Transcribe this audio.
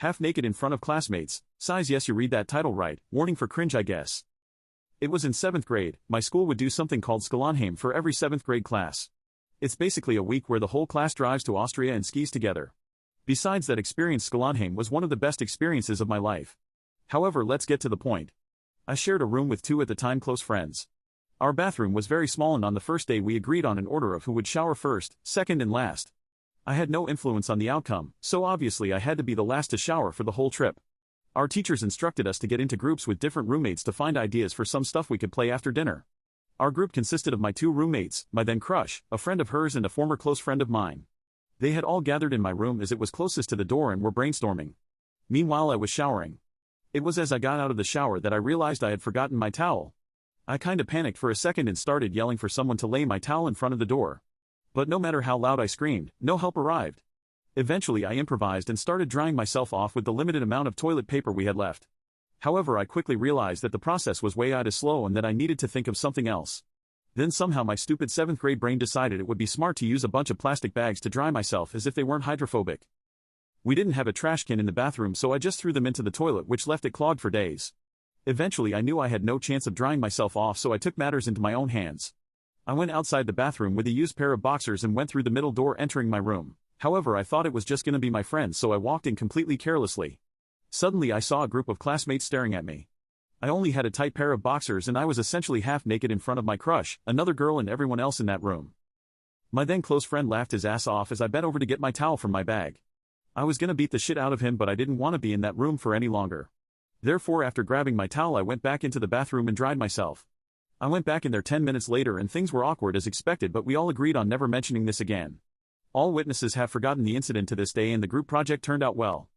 Half naked in front of classmates. Size yes, you read that title right, warning for cringe I guess. It was in 7th grade, my school would do something called Skolanheim for every 7th grade class. It's basically a week where the whole class drives to Austria and skis together. Besides that experience, Skolanheim was one of the best experiences of my life. However, let's get to the point. I shared a room with 2 at the time close friends. Our bathroom was very small and on the first day we agreed on an order of who would shower first, second and last. I had no influence on the outcome, so obviously I had to be the last to shower for the whole trip. Our teachers instructed us to get into groups with different roommates to find ideas for some stuff we could play after dinner. Our group consisted of my 2 roommates, my then crush, a friend of hers and a former close friend of mine. They had all gathered in my room as it was closest to the door and were brainstorming. Meanwhile I was showering. It was as I got out of the shower that I realized I had forgotten my towel. I kinda panicked for a second and started yelling for someone to lay my towel in front of the door. But no matter how loud I screamed, no help arrived. Eventually I improvised and started drying myself off with the limited amount of toilet paper we had left. However, I quickly realized that the process was way too slow and that I needed to think of something else. Then somehow my stupid 7th grade brain decided it would be smart to use a bunch of plastic bags to dry myself as if they weren't hydrophobic. We didn't have a trash can in the bathroom, so I just threw them into the toilet, which left it clogged for days. Eventually I knew I had no chance of drying myself off, so I took matters into my own hands. I went outside the bathroom with a used pair of boxers and went through the middle door entering my room. However, I thought it was just gonna be my friends, so I walked in completely carelessly. Suddenly I saw a group of classmates staring at me. I only had a tight pair of boxers and I was essentially half naked in front of my crush, another girl and everyone else in that room. My then close friend laughed his ass off as I bent over to get my towel from my bag. I was gonna beat the shit out of him, but I didn't want to be in that room for any longer. Therefore, after grabbing my towel I went back into the bathroom and dried myself. I went back in there 10 minutes later and things were awkward as expected, but we all agreed on never mentioning this again. All witnesses have forgotten the incident to this day and the group project turned out well.